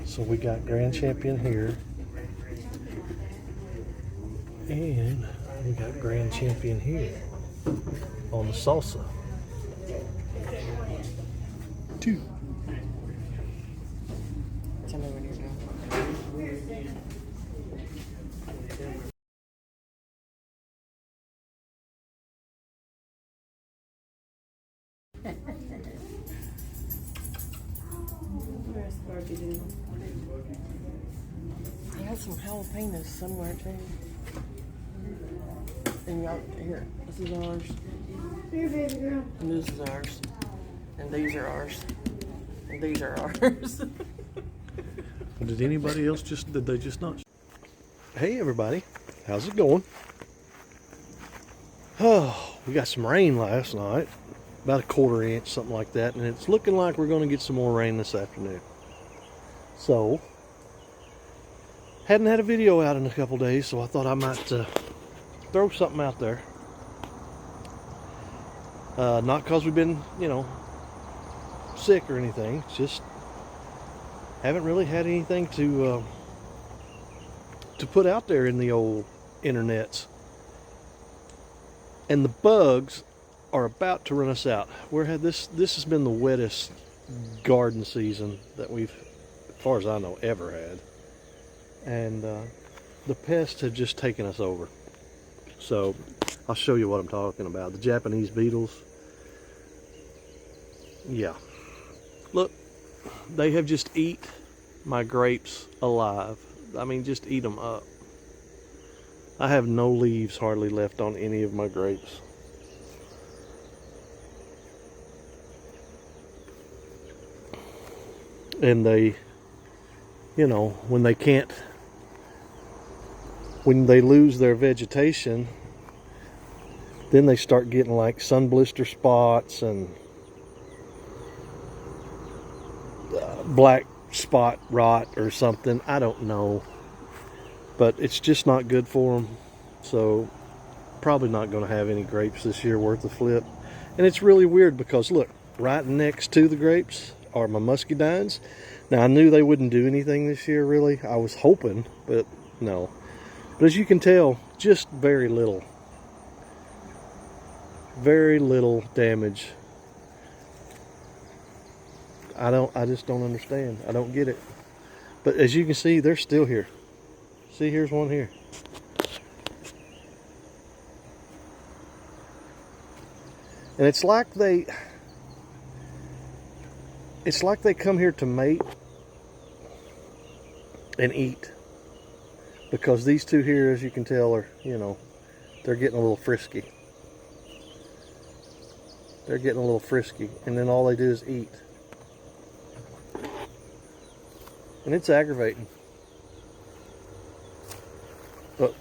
So we got Grand Champion here. And we got Grand Champion here on the salsa. 2. Tell me when you're done. I had some jalapenos somewhere too. And y'all, here, this is ours. Here, baby girl. And this is ours. And these are ours. And these are ours. Did anybody else did they just not? Hey everybody, how's it going? Oh, we got some rain last night. About a 1/4 inch, something like that. And it's looking like we're going to get some more rain this afternoon. So, hadn't had a video out in a couple days, so I thought I might throw something out there. Not because we've been, sick or anything. It's just haven't really had anything to put out there in the old internets. And the bugs are about to run us out. This has been the wettest garden season that we've, as far as I know, ever had. And the pests have just taken us over. So I'll show you what I'm talking about. The Japanese beetles. Yeah. Look, they have just eat my grapes alive. I mean, just eat them up. I have no leaves hardly left on any of my grapes. And they, when they lose their vegetation, then they start getting like sun blister spots and black spot rot or something. I don't know, but it's just not good for them. So probably not going to have any grapes this year worth of flip. And it's really weird because look, right next to the grapes are my muscadines. Now I knew they wouldn't do anything this year, really. I was hoping, but no. But as you can tell, just very little damage. I just don't understand. I don't get it. But as you can see, they're still here. See, here's one here. And it's like they come here to mate and eat. Because these two here, as you can tell, are, they're getting a little frisky. They're getting a little frisky. And then all they do is eat. And it's aggravating. But,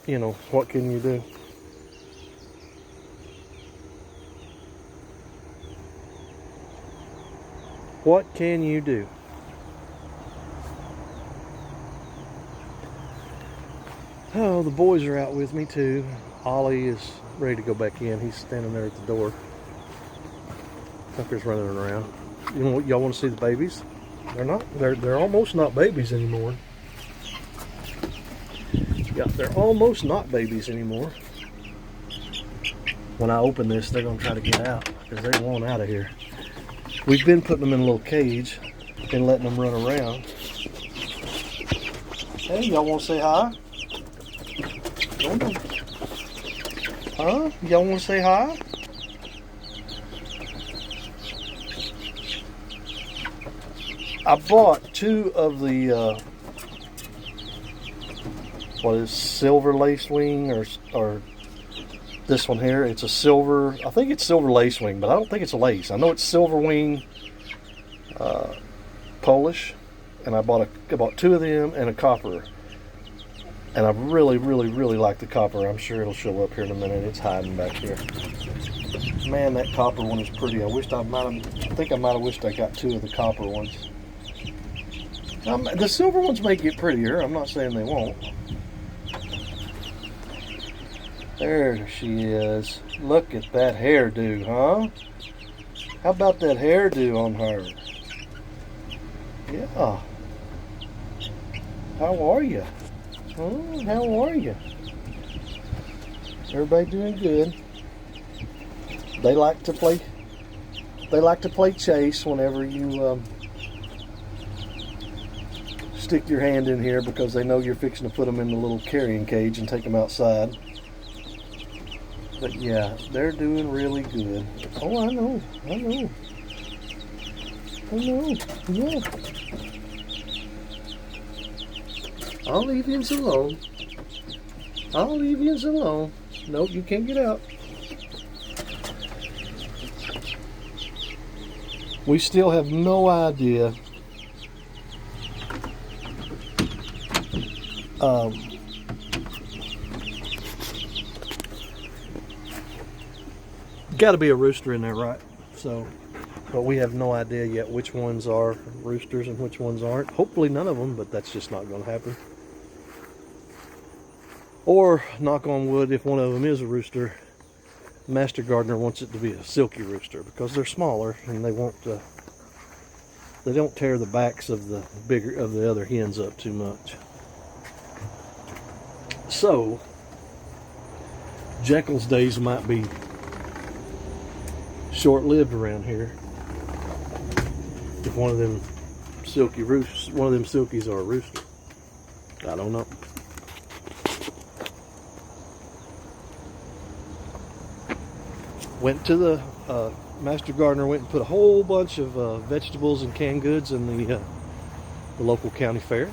what can you do? What can you do? Oh, the boys are out with me too. Ollie is ready to go back in. He's standing there at the door. Tucker's running around. Y'all want to see the babies? They're almost not babies anymore. Yeah, they're almost not babies anymore. When I open this, they're gonna try to get out because they want out of here. We've been putting them in a little cage and letting them run around. Hey, y'all want to say hi? Huh? Y'all want to say hi? I bought 2 of the what is silver lacewing or this one here. It's a silver. I think it's silver lacewing, but I don't think it's a lace. I know it's silver wing Polish, and I bought 2 of them and a copper. And I really, really, really like the copper. I'm sure it'll show up here in a minute. It's hiding back here. Man, that copper one is pretty. I think I might have wished I got 2 of the copper ones. The silver ones may get prettier. I'm not saying they won't. There she is. Look at that hairdo, huh? How about that hairdo on her? Yeah. How are you? Oh, how are you? Everybody doing good. They like to play. They like to play chase whenever you stick your hand in here because they know you're fixing to put them in the little carrying cage and take them outside. But yeah, they're doing really good. Oh, I know. Yeah. I'll leave you alone. Nope, you can't get out. We still have no idea got to be a rooster in there, right? So, but we have no idea yet which ones are roosters and which ones aren't. Hopefully none of them, but that's just not going to happen. Or, knock on wood, if one of them is a rooster, Master Gardener wants it to be a silky rooster because they're smaller and they won't. They don't tear the backs of the other hens up too much. So, Jekyll's days might be short-lived around here. If one of them silkies are a rooster, I don't know. Went to the Master Gardener went and put a whole bunch of vegetables and canned goods in the local county fair.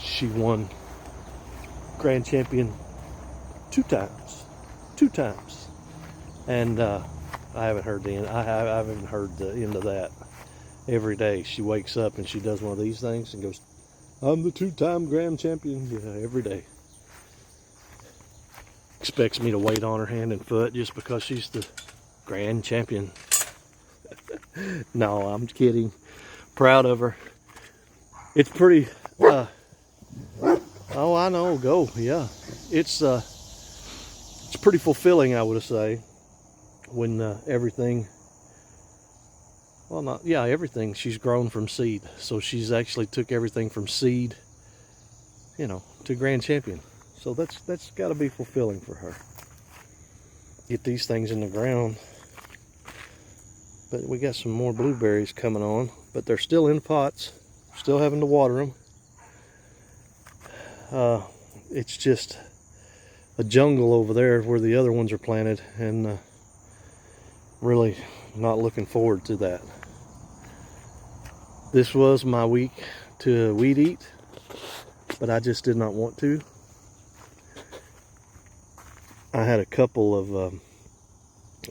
She won grand champion two times, and I haven't heard the end. I haven't heard the end of that. Every day she wakes up and she does one of these things and goes, "I'm the two-time grand champion." Yeah, every day. Expects me to wait on her hand and foot just because she's the grand champion. No, I'm kidding. Proud of her. It's pretty. Oh, I know. Go, yeah. It's pretty fulfilling, I would say, when everything. Well, not yeah, everything she's grown from seed. So she's actually took everything from seed, to grand champion. So that's got to be fulfilling for her. Get these things in the ground. But we got some more blueberries coming on, but they're still in pots. Still having to water them. It's just a jungle over there where the other ones are planted, and really not looking forward to that. This was my week to weed eat, but I just did not want to. I had a couple of,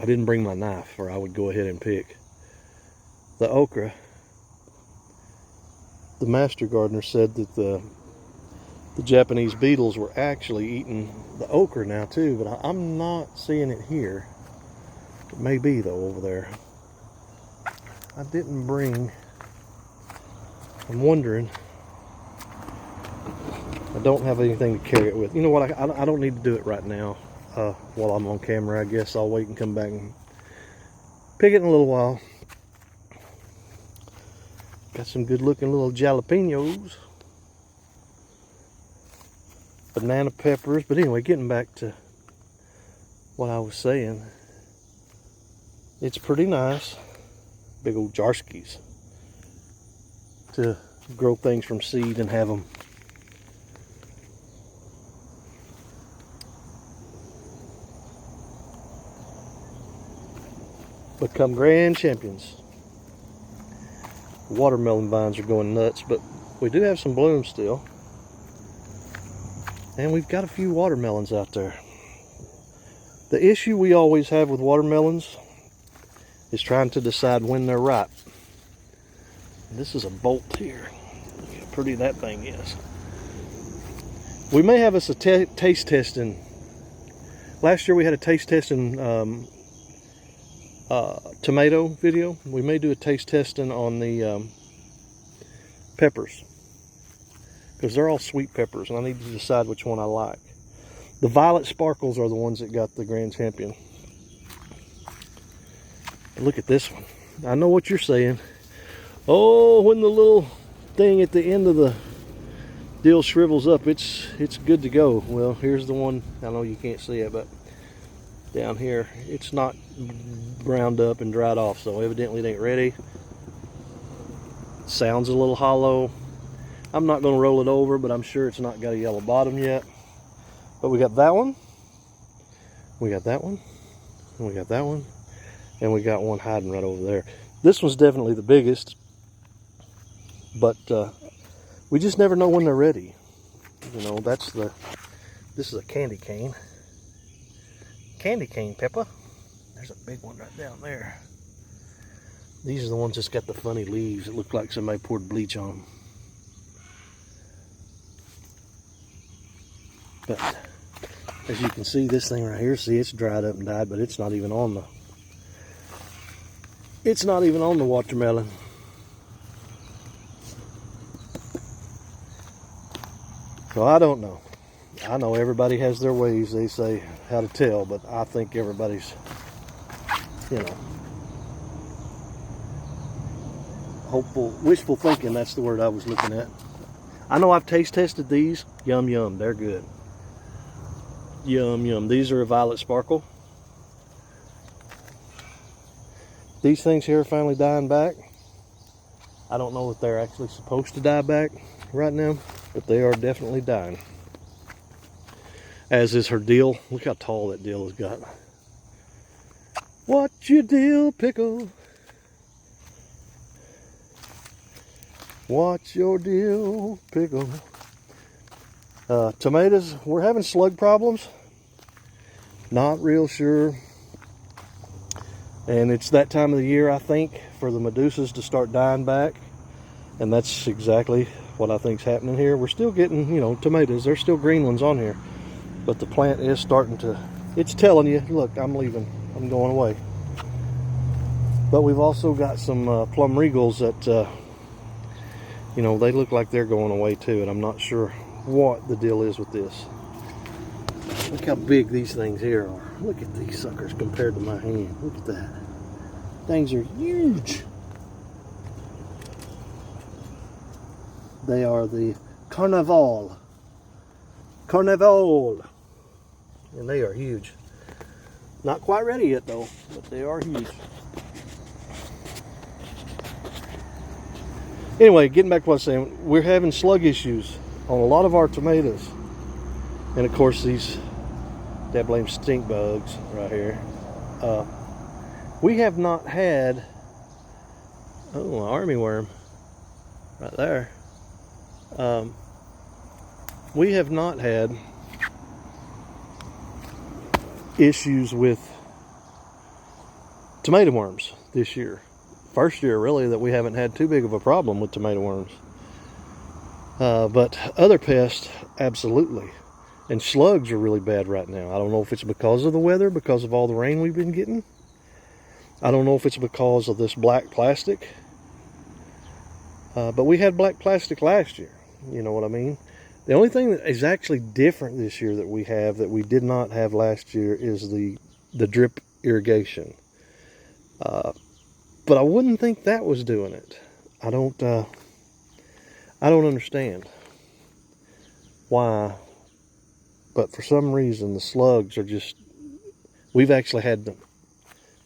I didn't bring my knife, or I would go ahead and pick the okra. The Master Gardener said that the Japanese beetles were actually eating the okra now too, but I'm not seeing it here. It may be though over there. I didn't bring, I'm wondering. I don't have anything to carry it with. You know what, I don't need to do it right now. While I'm on camera, I guess I'll wait and come back and pick it in a little while. Got some good looking little jalapenos, banana peppers. But anyway, getting back to what I was saying, it's pretty nice, big old jarskis, to grow things from seed and have them become grand champions. Watermelon vines are going nuts, but we do have some blooms still. And we've got a few watermelons out there. The issue we always have with watermelons is trying to decide when they're ripe. This is a bolt here. Look how pretty that thing is. We may have us a taste testing. Last year we had a taste testing tomato video. We may do a taste testing on the peppers, because they're all sweet peppers and I need to decide which one I like. The violet sparkles are the ones that got the grand champion. But look at this one. I know what you're saying. Oh, when the little thing at the end of the deal shrivels up, it's good to go. Well, here's the one. I know you can't see it, but down here, it's not browned up and dried off, so evidently it ain't ready. Sounds a little hollow. I'm not going to roll it over, but I'm sure it's not got a yellow bottom yet. But we got that one, we got that one, and we got that one, and we got one hiding right over there. This one's definitely the biggest, but we just never know when they're ready. You know, this is a candy cane. Candy cane pepper. There's a big one right down there. These are the ones that's got the funny leaves. It look like somebody poured bleach on them. But as you can see, this thing right here, see, it's dried up and died, but it's not even on the watermelon. So I don't know. I know everybody has their ways, they say, how to tell, but I think everybody's, you know, hopeful, wishful thinking, that's the word I was looking at. I know I've taste tested these. Yum, yum, they're good. Yum, yum. These are a violet sparkle. These things here are finally dying back. I don't know if they're actually supposed to die back right now, but they are definitely dying. As is her dill. Look how tall that dill has got. Watch your dill pickle. Watch your dill pickle. Tomatoes, we're having slug problems. Not real sure. And it's that time of the year, I think, for the medusas to start dying back. And that's exactly what I think's happening here. We're still getting, you know, tomatoes. There's still green ones on here. But the plant is starting to, it's telling you, look, I'm leaving. I'm going away. But we've also got some plum regals that, you know, they look like they're going away too. And I'm not sure what the deal is with this. Look how big these things here are. Look at these suckers compared to my hand. Look at that. Things are huge. They are the Carnival. Carnival. And they are huge. Not quite ready yet though, but they are huge. Anyway, getting back to what I was saying, we're having slug issues on a lot of our tomatoes. And of course these blame stink bugs right here. We have not had, oh, an army worm right there. We have not had issues with tomato worms this year. First year really that we haven't had too big of a problem with tomato worms. But other pests, absolutely. And slugs are really bad right now. I don't know if it's because of the weather, because of all the rain we've been getting. I don't know if it's because of this black plastic. But we had black plastic last year. You know what I mean? The only thing that is actually different this year that we have that we did not have last year is the drip irrigation. But I wouldn't think that was doing it. I don't understand why. But for some reason, the slugs are just, we've actually had to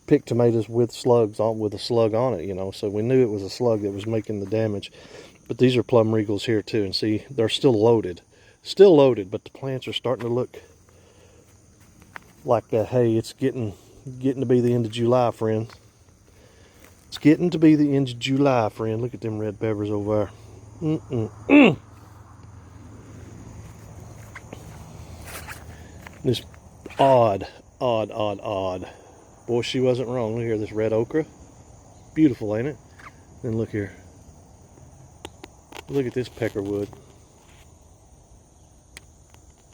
pick tomatoes with slugs on, with a slug on it, you know, so we knew it was a slug that was making the damage. But these are plum regals here too, and see, they're still loaded, but the plants are starting to look like, hey, it's getting to be the end of July, friend. It's getting to be the end of July, friend. Look at them red peppers over there. This odd. Boy, she wasn't wrong. Look here, this red okra. Beautiful, ain't it? And look here. Look at this peckerwood.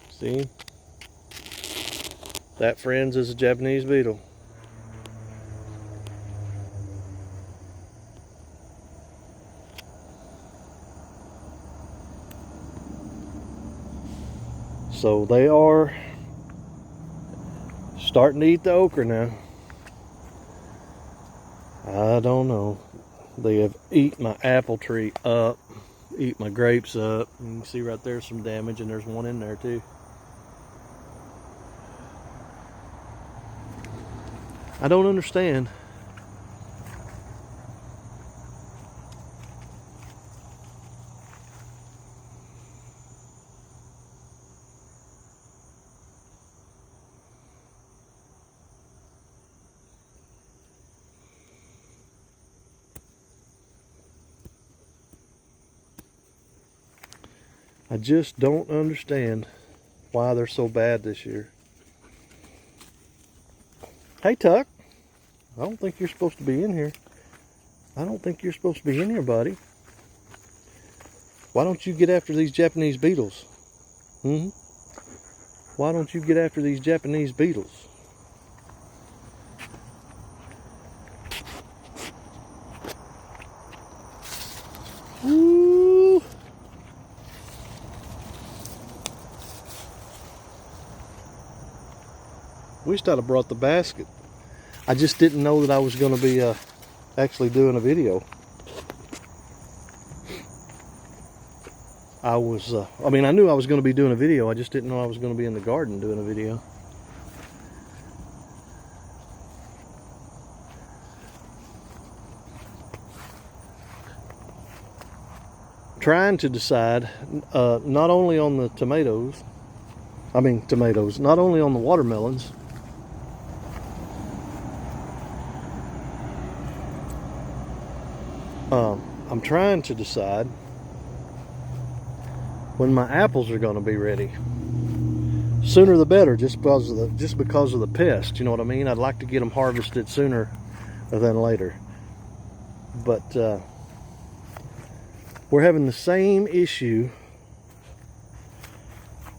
See? That, friends, is a Japanese beetle. So they are starting to eat the okra now. I don't know. They have eaten my apple tree up, eat my grapes up. You can see right there some damage, and there's one in there too. I don't understand. I just don't understand why they're so bad this year. Hey, Tuck. I don't think you're supposed to be in here. I don't think you're supposed to be in here, buddy. Why don't you get after these Japanese beetles? Why don't you get after these Japanese beetles? Ooh. Wished I'd have brought the basket. I just didn't know that I was going to be actually doing a video. I mean, I knew I was going to be doing a video. I just didn't know I was going to be in the garden doing a video. Trying to decide not only on the tomatoes, not only on the watermelons, I'm trying to decide when my apples are going to be ready. Sooner the better, just because of the pest. You know what I mean? I'd like to get them harvested sooner than later. But we're having the same issue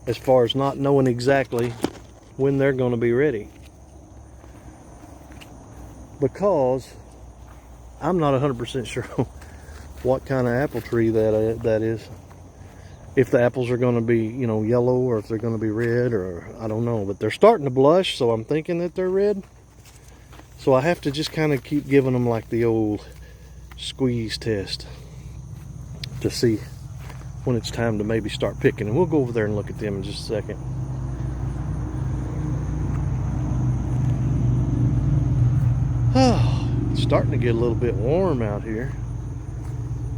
as far as not knowing exactly when they're going to be ready, because I'm not 100% sure what kind of apple tree that is. If the apples are going to be, you know, yellow, or if they're going to be red, or I don't know. But they're starting to blush, so I'm thinking that they're red. So I have to just kind of keep giving them like the old squeeze test to see when it's time to maybe start picking. And we'll go over there and look at them in just a second. It's starting to get a little bit warm out here.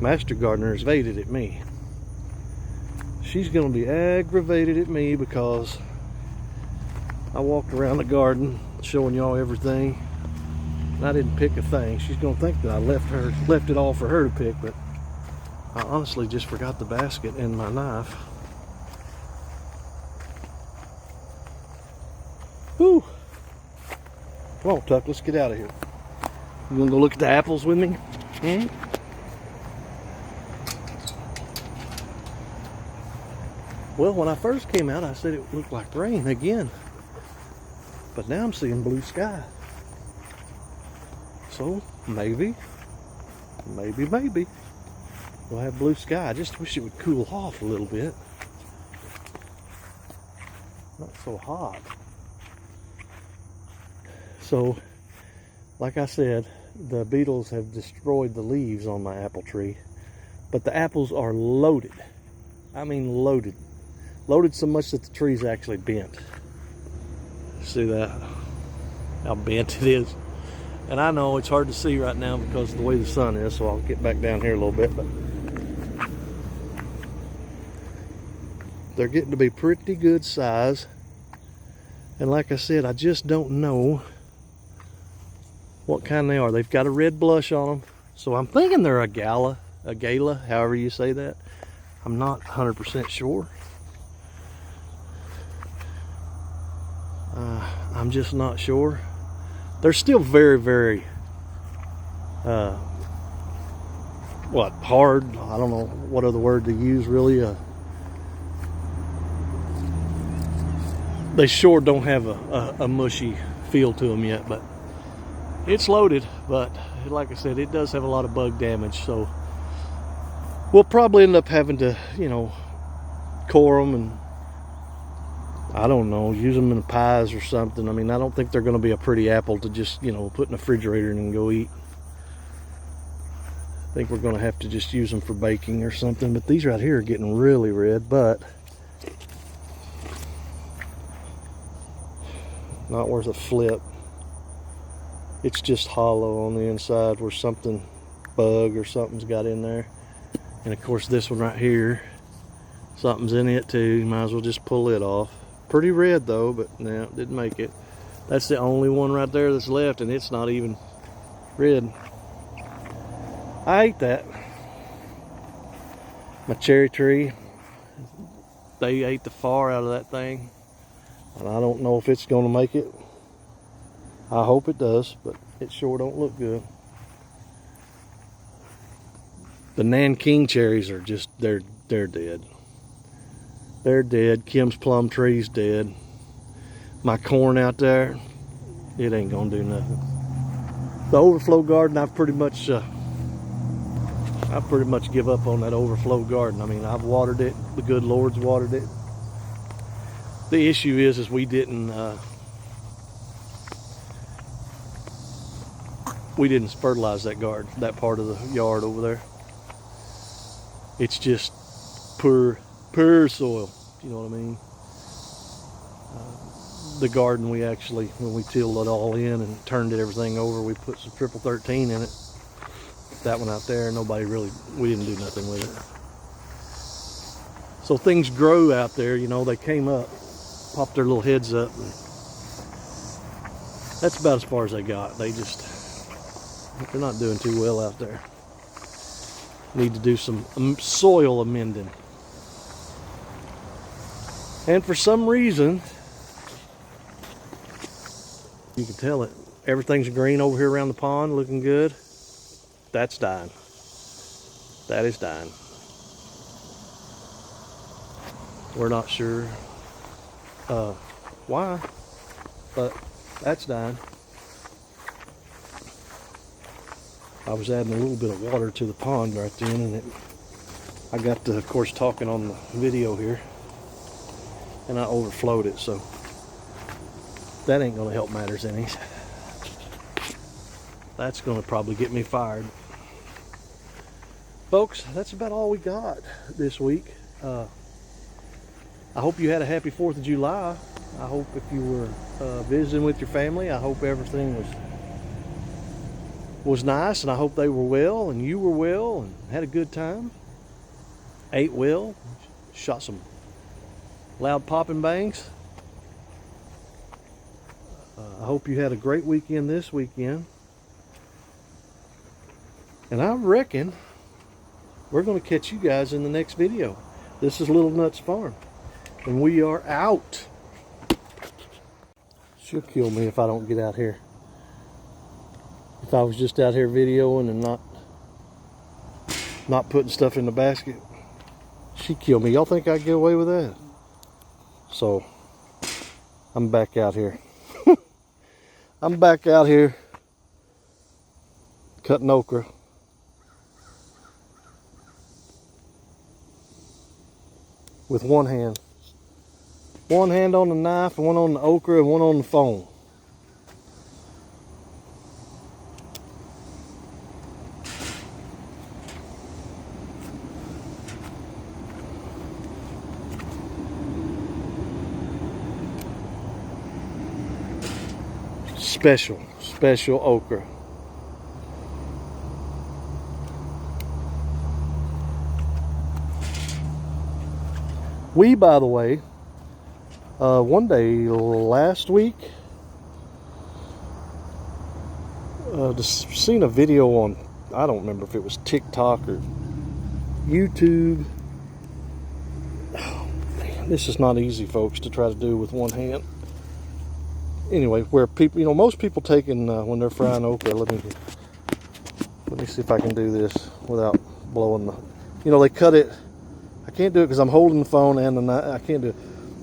Master Gardener is evaded at me. She's going to be aggravated at me because I walked around the garden showing y'all everything, and I didn't pick a thing. She's going to think that I left it all for her to pick, but I honestly just forgot the basket and my knife. Whew. Come on, Tuck, let's get out of here. You want to go look at the apples with me? Well, when I first came out, I said it looked like rain again. But now I'm seeing blue sky. So, maybe we'll have blue sky. I just wish it would cool off a little bit. Not so hot. So, like I said, the beetles have destroyed the leaves on my apple tree. But the apples are loaded. I mean loaded. Loaded so much that the tree's actually bent. See that? How bent it is. And I know it's hard to see right now because of the way the sun is, so I'll get back down here a little bit. But they're getting to be pretty good size. And like I said, I just don't know what kind they are. They've got a red blush on them. So I'm thinking they're a gala, however you say that. I'm not 100% sure. I'm just not sure. They're still very, very, hard. I don't know what other word to use, really. They sure don't have a mushy feel to them yet, but it's loaded. But like I said, it does have a lot of bug damage, so we'll probably end up having to, you know, core them and, I don't know, use them in pies or something. I mean, I don't think they're going to be a pretty apple to just, you know, put in the refrigerator and go eat. think we're going to have to just use them for baking or something. But these right here are getting really red, but not worth a flip. It's just hollow on the inside where something, bug or something's got in there. And of course this one right here, something's in it too. You might as well just pull it off. Pretty red though, but no, didn't make it. That's the only one right there that's left, and it's not even red. I ate that. My cherry tree, they ate the far out of that thing, and I don't know if it's gonna make it. I hope it does, but it sure don't look good. The Nanking cherries are just, they're dead. They're dead. Kim's plum tree's dead. My corn out there, it ain't gonna do nothing. The overflow garden, I've pretty much give up on that overflow garden. I mean, I've watered it. The good Lord's watered it. The issue is we didn't fertilize that garden, that part of the yard over there. It's just poor soil. You know what I mean? The garden, we actually, when we tilled it all in and turned everything over, we put some triple 13 in it. That one out there, we didn't do nothing with it. So things grow out there, you know, they came up, popped their little heads up, and that's about as far as they got. They're not doing too well out there. Need to do some soil amending. And for some reason, you can tell it, everything's green over here around the pond, looking good. That's dying. That is dying. We're not sure why, but that's dying. I was adding a little bit of water to the pond right then, and I got to, of course, talking on the video here, and I overflowed it, so that ain't gonna help matters any. That's gonna probably get me fired. Folks, that's about all we got this week. I hope you had a happy 4th of July. I hope if you were visiting with your family, I hope everything was nice, and I hope they were well and you were well and had a good time. Ate well, shot some loud popping bangs. I hope you had a great weekend this weekend. And I reckon we're going to catch you guys in the next video. This is Little Nuts Farm, and we are out. She'll kill me if I don't get out here. If I was just out here videoing and not putting stuff in the basket, she'd kill me. Y'all think I'd get away with that? So I'm back out here. I'm back out here cutting okra. With one hand. One hand on the knife, and one on the okra, and one on the phone. Special okra. We, by the way, one day last week, just seen a video on, I don't remember if it was TikTok or YouTube. Oh, man, this is not easy, folks, to try to do with one hand. Anyway, where people, you know, most people taking when they're frying okra. Let me see if I can do this without blowing the. You know, they cut it. I can't do it because I'm holding the phone and the knife. I can't do it.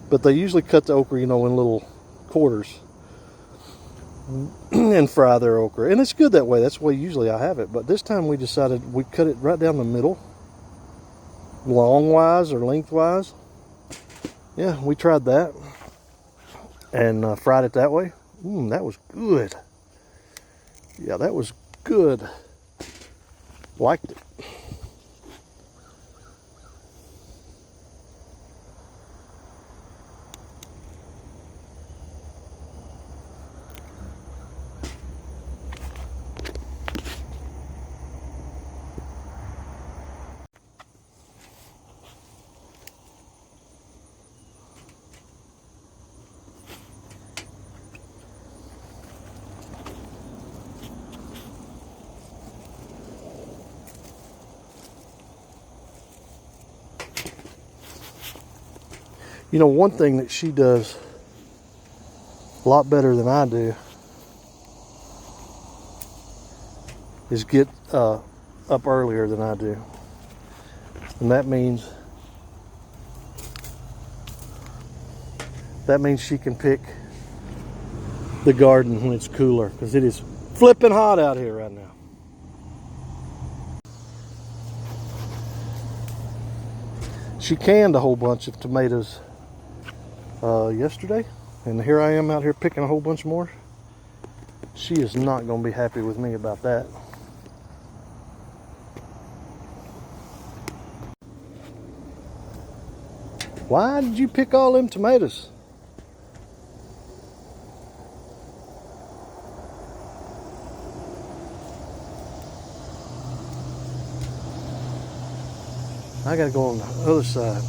But they usually cut the okra, you know, in little quarters and fry their okra, and it's good that way. That's the way usually I have it. But this time we decided we cut it right down the middle, longwise or lengthwise. Yeah, we tried that. And fried it that way. That was good. Yeah, that was good. Liked it. You know, one thing that she does a lot better than I do is get up earlier than I do. And that means she can pick the garden when it's cooler, because it is flipping hot out here right now. She canned a whole bunch of tomatoes yesterday, and here I am out here picking a whole bunch more. She is not going to be happy with me about that. Why did you pick all them tomatoes? I gotta go on the other side.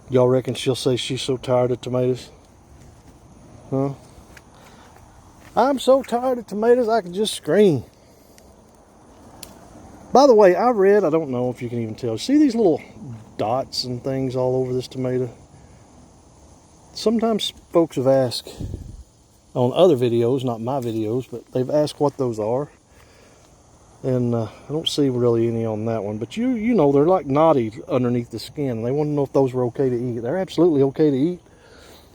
Y'all reckon she'll say she's so tired of tomatoes? Huh? I'm so tired of tomatoes I can just scream. By the way, I don't know if you can even tell. See these little dots and things all over this tomato? Sometimes folks have asked on other videos, not my videos, but they've asked what those are. And I don't see really any on that one. But you know, they're like knotty underneath the skin. They want to know if those were okay to eat. They're absolutely okay to eat.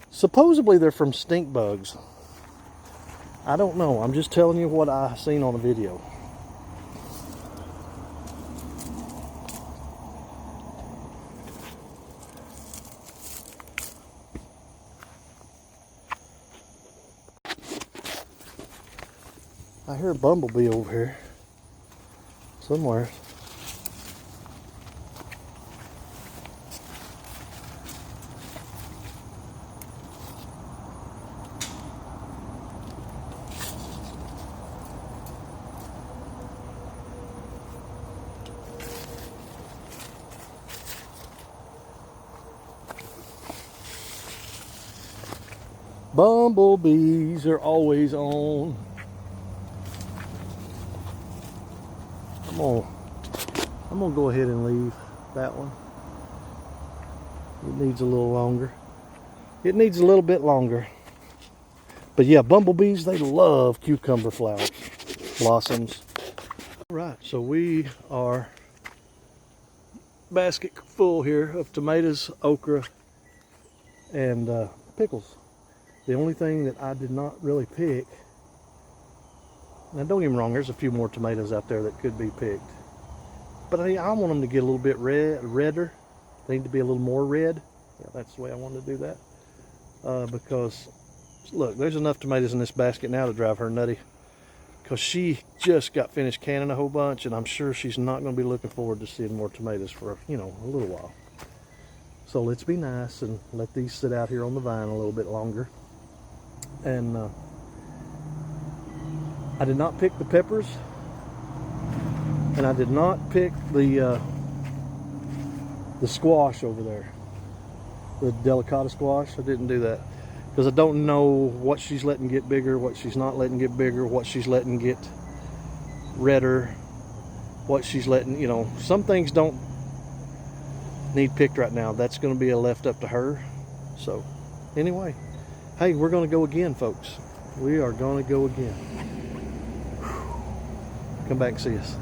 Supposedly they're from stink bugs. I don't know. I'm just telling you what I seen on the video. I hear a bumblebee over here somewhere. Bumblebees are always on. I'm gonna go ahead and leave that one. It needs a little longer. It needs a little bit longer. But yeah, bumblebees, they love cucumber flowers, blossoms. All right, so we are basket full here of tomatoes, okra, and pickles. The only thing that I did not really pick, now don't get me wrong, there's a few more tomatoes out there that could be picked. But I want them to get a little bit redder. They need to be a little more red. Yeah, that's the way I wanted to do that. Because, look, there's enough tomatoes in this basket now to drive her nutty. Because she just got finished canning a whole bunch, and I'm sure she's not going to be looking forward to seeing more tomatoes for, you know, a little while. So let's be nice and let these sit out here on the vine a little bit longer. And I did not pick the peppers, and I did not pick the squash over there, the delicata squash. I didn't do that because I don't know what she's letting get bigger, what she's not letting get bigger, what she's letting get redder, what she's letting, you know, some things don't need picked right now. That's going to be left up to her. So anyway, hey, we're going to go again, folks. We are going to go again. Come back and see us.